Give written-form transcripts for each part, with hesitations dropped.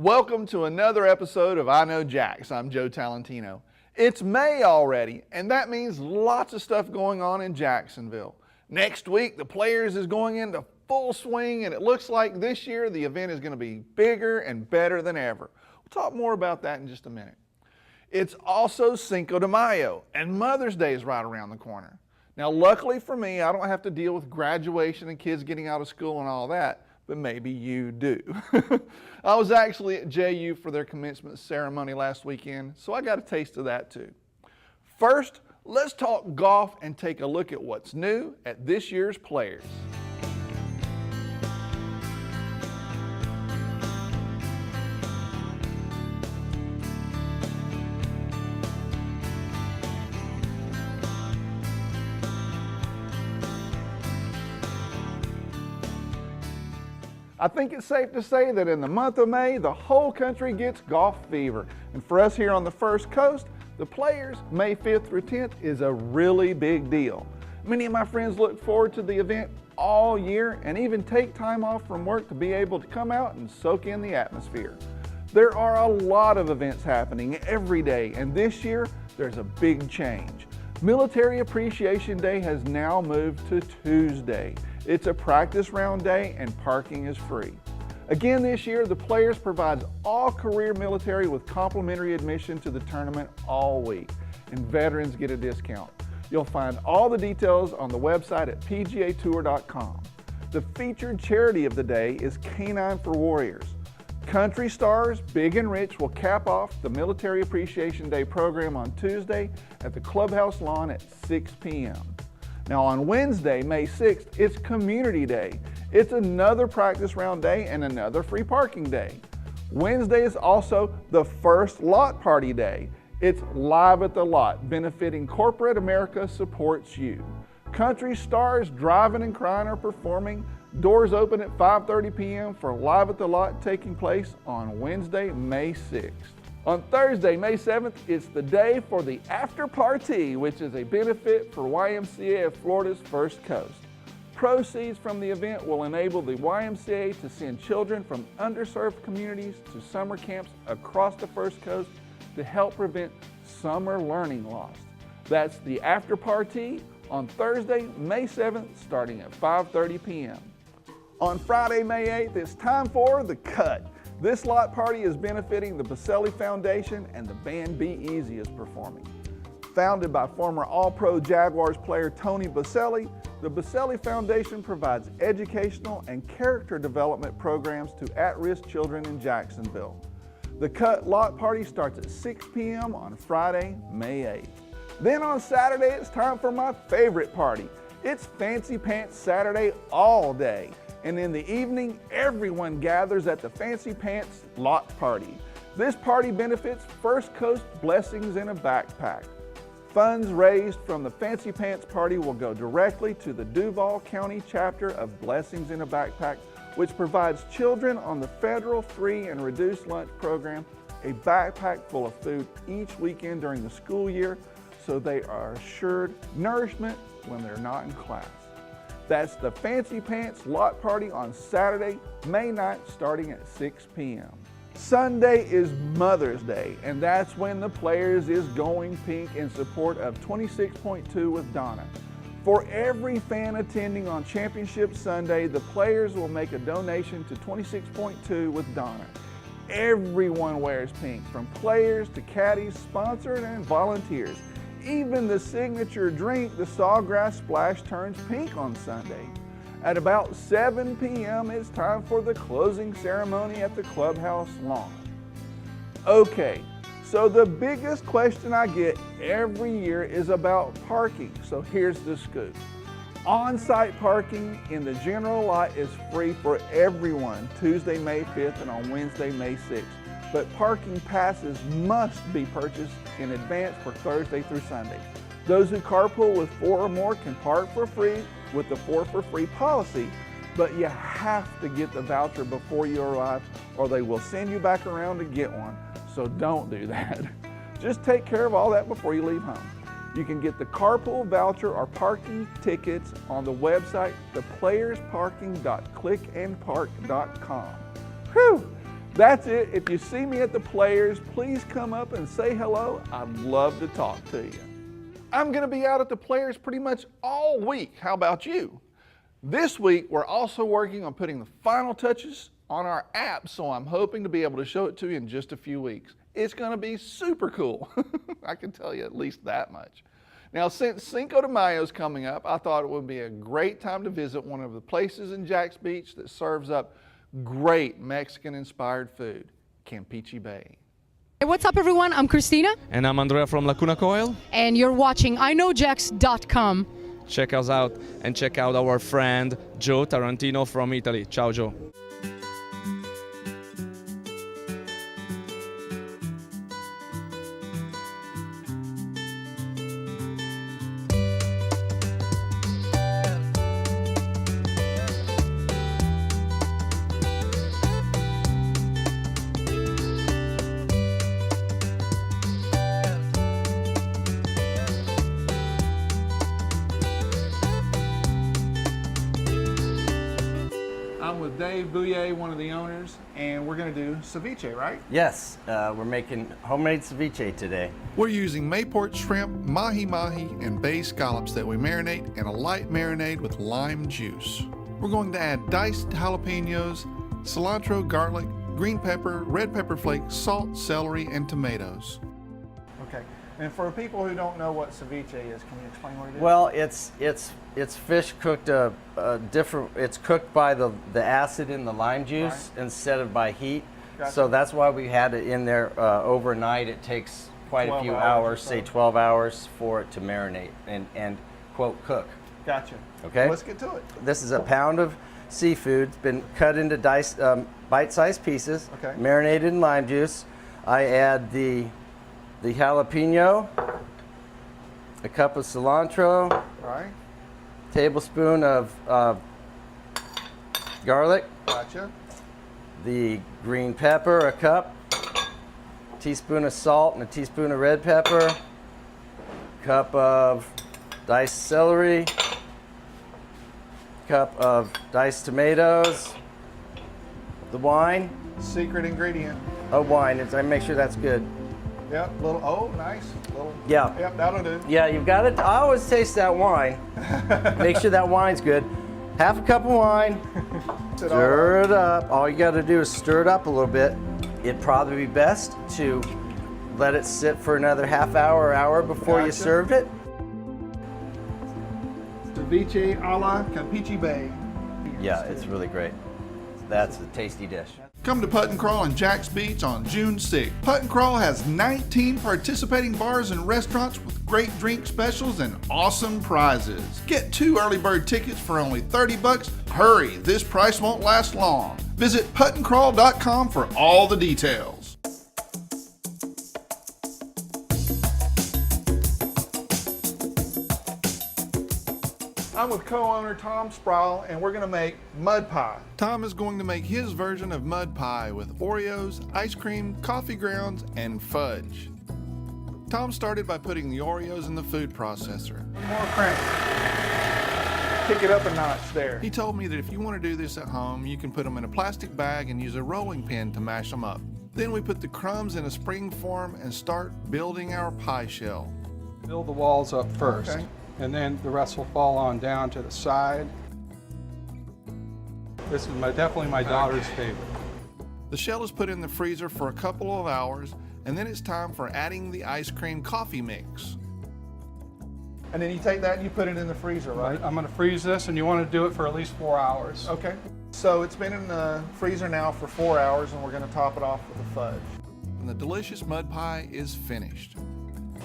Welcome to another episode of I Know Jacks. I'm Joe Talentino. It's May already, and that means lots of stuff going on in Jacksonville. Next week, the Players is going into full swing, and it looks like this year the event is going to be bigger and better than ever. We'll talk more about that in just a minute. It's also Cinco de Mayo, and Mother's Day is right around the corner. Now, luckily for me, I don't have to deal with graduation and kids getting out of school and all that, but maybe you do. I was actually at JU for their commencement ceremony last weekend, so I got a taste of that too. First, let's talk golf and take a look at what's new at this year's Players. I think it's safe to say that in the month of May, the whole country gets golf fever. And for us here on the First Coast, the Players, May 5th through 10th, is a really big deal. Many of my friends look forward to the event all year and even take time off from work to be able to come out and soak in the atmosphere. There are a lot of events happening every day, and this year, there's a big change. Military Appreciation Day has now moved to Tuesday. It's a practice round day and parking is free. Again this year, the Players provides all career military with complimentary admission to the tournament all week, and veterans get a discount. You'll find all the details on the website at pgatour.com. The featured charity of the day is Canine for Warriors. Country stars Big and Rich will cap off the Military Appreciation Day program on Tuesday at the clubhouse lawn at 6 p.m. Now on Wednesday, May 6th, it's Community Day. It's another practice round day and another free parking day. Wednesday is also the first lot party day. It's live at the lot, benefiting Corporate America Supports You. Country stars Driving and Crying are performing. Doors open at 5:30 p.m. for Live at the Lot taking place on Wednesday, May 6th. On Thursday, May 7th, it's the day for the After Party, which is a benefit for YMCA of Florida's First Coast. Proceeds from the event will enable the YMCA to send children from underserved communities to summer camps across the First Coast to help prevent summer learning loss. That's the After Party on Thursday, May 7th, starting at 5:30 p.m. On Friday, May 8th, it's time for The Cut. This lot party is benefiting the Baselli Foundation, and the band Be Easy is performing. Founded by former All-Pro Jaguars player Tony Baselli, the Baselli Foundation provides educational and character development programs to at-risk children in Jacksonville. The Cut lot party starts at 6 p.m. on Friday, May 8th. Then on Saturday, it's time for my favorite party. It's Fancy Pants Saturday all day. And in the evening, everyone gathers at the Fancy Pants Lot Party. This party benefits First Coast Blessings in a Backpack. Funds raised from the Fancy Pants Party will go directly to the Duval County chapter of Blessings in a Backpack, which provides children on the federal free and reduced lunch program a backpack full of food each weekend during the school year, so they are assured nourishment when they're not in class. That's the Fancy Pants Lot Party on Saturday, May 9th, starting at 6 p.m. Sunday is Mother's Day, and that's when the Players is going pink in support of 26.2 with Donna. For every fan attending on Championship Sunday, the Players will make a donation to 26.2 with Donna. Everyone wears pink, from players to caddies, sponsored and volunteers. Even the signature drink, the Sawgrass Splash, turns pink on Sunday. At about 7 p.m., it's time for the closing ceremony at the clubhouse lawn. Okay, so the biggest question I get every year is about parking, so here's the scoop. On-site parking in the general lot is free for everyone Tuesday, May 5th and on Wednesday, May 6th. But parking passes must be purchased in advance for Thursday through Sunday. Those who carpool with 4 or more can park for free with the 4 for free policy, but you have to get the voucher before you arrive or they will send you back around to get one, so don't do that. Just take care of all that before you leave home. You can get the carpool voucher or parking tickets on the website, theplayersparking.clickandpark.com. Whew! That's it. If you see me at the Players, please come up and say hello. I'd love to talk to you. I'm going to be out at the Players pretty much all week. How about you? This week, we're also working on putting the final touches on our app, so I'm hoping to be able to show it to you in just a few weeks. It's going to be super cool. I can tell you at least that much. Now, since Cinco de Mayo is coming up, I thought it would be a great time to visit one of the places in Jax Beach that serves up great Mexican-inspired food, Campeche Bay. Hey, what's up, everyone? I'm Christina. And I'm Andrea from Lacuna Coil. And you're watching iknowjax.com. Check us out and check out our friend Joe Tarantino from Italy. Ciao, Joe. I'm with Dave Bouye, one of the owners, and we're going to do ceviche, right? Yes, we're making homemade ceviche today. We're using Mayport shrimp, mahi-mahi, and bay scallops that we marinate in a light marinade with lime juice. We're going to add diced jalapenos, cilantro, garlic, green pepper, red pepper flakes, salt, celery, and tomatoes. Okay, and for people who don't know what ceviche is, can you explain what it is? Well, it's fish cooked different. It's cooked by the acid in the lime juice instead of by heat. Gotcha. So that's why we had it in there overnight. It takes quite a few hours, say 12 hours, for it to marinate and quote cook. Gotcha. Okay. Let's get to it. This is a pound of seafood. It's been cut into bite-sized pieces. Okay. Marinated in lime juice. I add the jalapeno, a cup of cilantro, Right. tablespoon of garlic, Gotcha. the green pepper, a cup, teaspoon of salt and a teaspoon of red pepper, cup of diced celery, cup of diced tomatoes, the wine. Secret ingredient. Oh, wine. I make sure that's good. Yep, little, oh, nice. Little, Yeah. Yep, that'll do. Yeah, you've got it. I always taste that wine. Make sure that wine's good. Half a cup of wine. Stir it up. All you got to do is stir it up a little bit. It'd probably be best to let it sit for another half hour or hour before you served it. Ceviche a la Campeche Bay. Yeah, it's really great. That's a tasty dish. Come to Putt and Crawl in Jax Beach on June 6th. Putt and Crawl has 19 participating bars and restaurants with great drink specials and awesome prizes. Get 2 early bird tickets for only $30. Hurry, this price won't last long. Visit puttandcrawl.com for all the details. I'm with co-owner Tom Sproul, and we're going to make mud pie. Tom is going to make his version of mud pie with Oreos, ice cream, coffee grounds, and fudge. Tom started by putting the Oreos in the food processor. More crank. Kick it up a notch there. He told me that if you want to do this at home, you can put them in a plastic bag and use a rolling pin to mash them up. Then we put the crumbs in a spring form and start building our pie shell. Build the walls up first. Okay. And then the rest will fall on down to the side. This is definitely my daughter's favorite. The shell is put in the freezer for a couple of hours, and then it's time for adding the ice cream coffee mix. And then you take that and you put it in the freezer, right? I'm gonna freeze this, and you wanna do it for at least 4 hours. Okay. So it's been in the freezer now for 4 hours, and we're gonna top it off with the fudge. And the delicious mud pie is finished.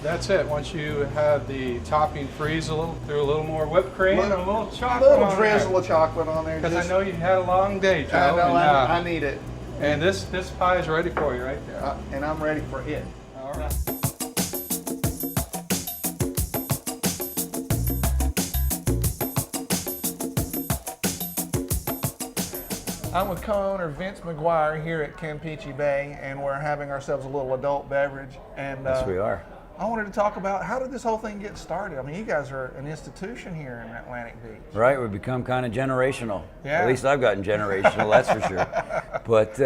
That's it. Once you have the topping freeze a little, through a little more whipped cream and a little chocolate A little on drizzle there. of chocolate on there. Because I know you had a long day, Joe. I know, and, I need it. And this pie is ready for you right there. And I'm ready for it. All right. I'm with co-owner Vince McGuire here at Campeche Bay, and we're having ourselves a little adult beverage. And Yes, we are. I wanted to talk about how did this whole thing get started? I mean, you guys are an institution here in Atlantic Beach. Right, we've become kind of generational. Yeah. At least I've gotten generational, that's for sure. But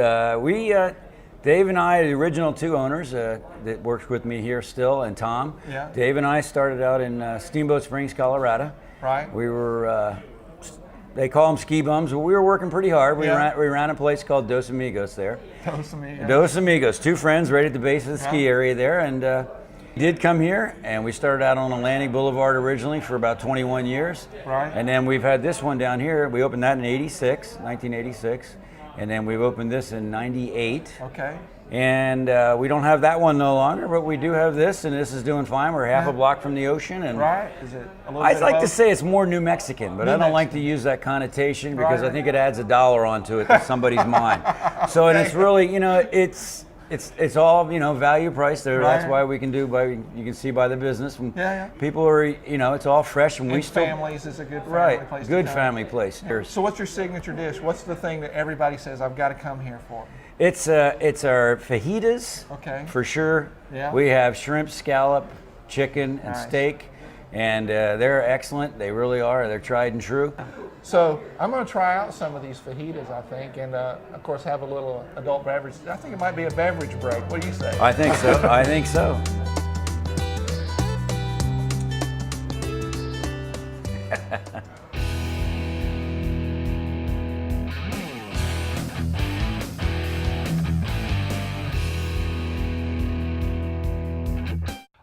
Dave and I are the original two owners that works with me here still, and Tom. Yeah. Dave and I started out in Steamboat Springs, Colorado. Right. We were, they call them ski bums, but we were working pretty hard. We ran a place called Dos Amigos there. Dos Amigos. Dos Amigos, two friends right at the base of the ski area there, and did come here, and we started out on Atlantic Boulevard originally for about 21 years. Right. And then we've had this one down here. We opened that in 1986, and then we've opened this in 98. Okay. And we don't have that one no longer, but we do have this, and this is doing fine. We're half a block from the ocean. And Right. Is it a little I'd bit like to above? say it's more New Mexican, but I don't like to use that connotation because Right. I think it adds $1 onto it to somebody's mind. So, and it's really, it's all, value price there. That's Right. why we can you can see by the business. When Yeah. people are, it's all fresh, and we And still. families is a good family Right, place to good come. family place. So what's your signature dish? What's the thing that everybody says I've got to come here for? It's our fajitas, Okay. for sure. Yeah. We have shrimp, scallop, chicken, and Nice. steak, and they're excellent. They really are. They're tried and true. So I'm going to try out some of these fajitas, I think, and of course have a little adult beverage. I think it might be a beverage break. What do you say? I think so. I think so.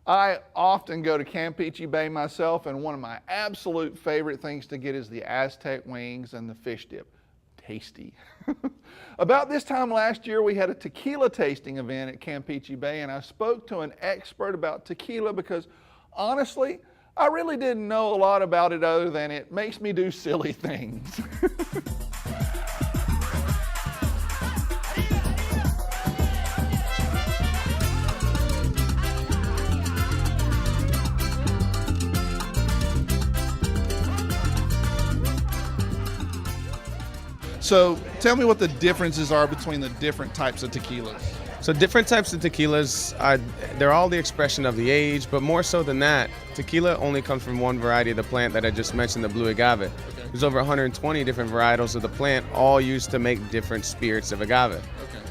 I often go to Campeche Bay myself, and one of my absolute favorite things to get is the Aztec wings and the fish dip. Tasty. About this time last year, we had a tequila tasting event at Campeche Bay, and I spoke to an expert about tequila because, honestly, I really didn't know a lot about it other than it makes me do silly things. So tell me what the differences are between the different types of tequilas. So different types of tequilas, they're all the expression of the age, but more so than that, tequila only comes from one variety of the plant that I just mentioned, the blue agave. Okay. There's over 120 different varietals of the plant, all used to make different spirits of agave. Okay.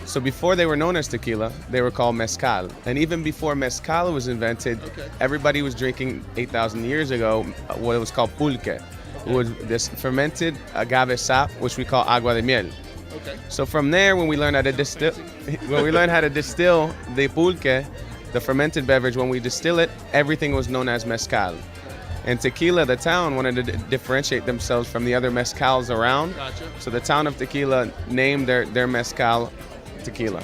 So before they were known as tequila, they were called mezcal. And even before mezcal was invented, everybody was drinking 8,000 years ago what was called pulque. It was this fermented agave sap, which we call agua de miel. Okay. So from there, when we learned how to distill the pulque, the fermented beverage, when we distill it, everything was known as mezcal. And Tequila, the town, wanted to differentiate themselves from the other mezcals around. Gotcha. So the town of Tequila named their mezcal tequila.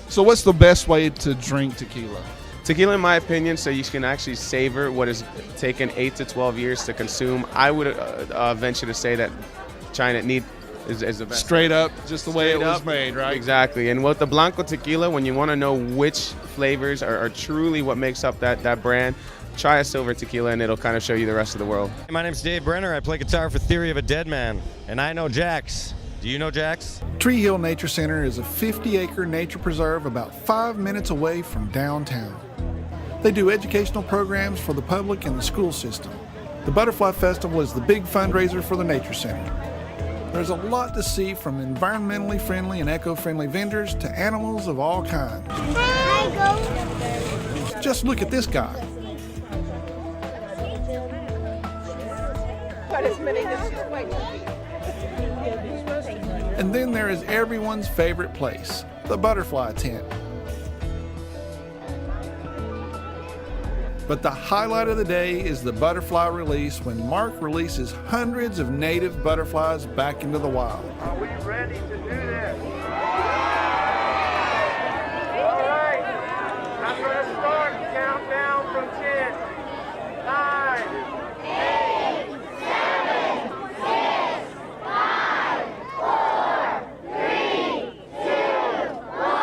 So what's the best way to drink tequila? Tequila, in my opinion, so you can actually savor what has taken 8 to 12 years to consume. I would venture to say that China is the best. Straight up, just the way it Straight was up. made, right? Exactly. And with the Blanco tequila, when you want to know which flavors are truly what makes up that brand, try a silver tequila and it'll kind of show you the rest of the world. My name's Dave Brenner. I play guitar for Theory of a Dead Man, and I know Jax. Do you know Jax? Tree Hill Nature Center is a 50-acre nature preserve about 5 minutes away from downtown. They do educational programs for the public and the school system. The Butterfly Festival is the big fundraiser for the Nature Center. There's a lot to see, from environmentally friendly and eco-friendly vendors to animals of all kinds. Just look at this guy. And then there is everyone's favorite place, the butterfly tent. But the highlight of the day is the butterfly release, when Mark releases hundreds of native butterflies back into the wild. Are we ready to do this? All right. I'm going to start the countdown from 10, 9, 8, 7, 6, 5, 4, 3, 2, 1.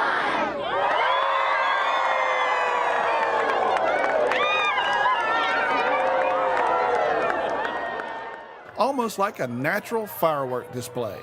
Almost like a natural firework display.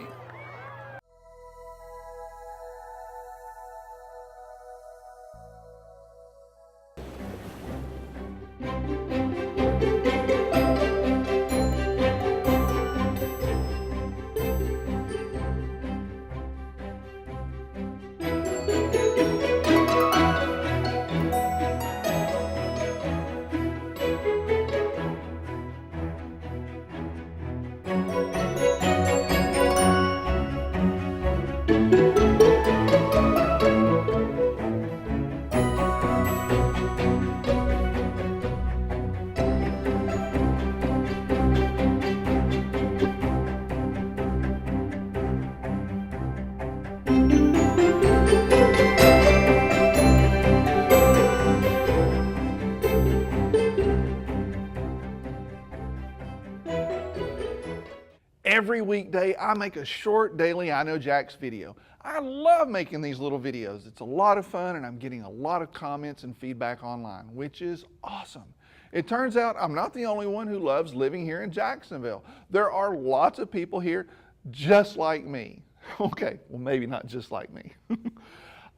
weekday, I make a short daily I Know Jax video. I love making these little videos. It's a lot of fun, and I'm getting a lot of comments and feedback online, which is awesome. It turns out I'm not the only one who loves living here in Jacksonville. There are lots of people here just like me. Okay, well, maybe not just like me.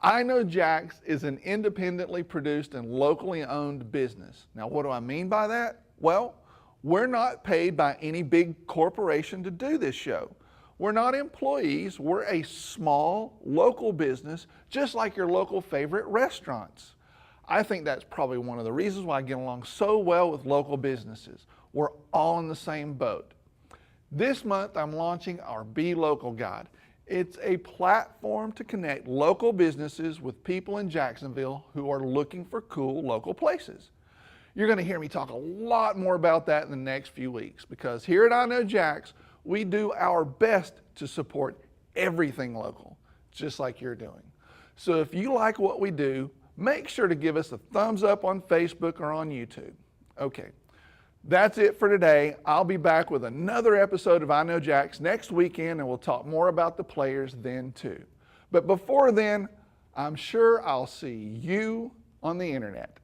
I Know Jax is an independently produced and locally owned business. Now, what do I mean by that? Well, we're not paid by any big corporation to do this show. We're not employees. We're a small local business, just like your local favorite restaurants. I think that's probably one of the reasons why I get along so well with local businesses. We're all in the same boat. This month, I'm launching our Be Local Guide. It's a platform to connect local businesses with people in Jacksonville who are looking for cool local places. You're going to hear me talk a lot more about that in the next few weeks, because here at I Know Jax, we do our best to support everything local, just like you're doing. So if you like what we do, make sure to give us a thumbs up on Facebook or on YouTube. Okay, that's it for today. I'll be back with another episode of I Know Jax next weekend, and we'll talk more about the players then too. But before then, I'm sure I'll see you on the internet.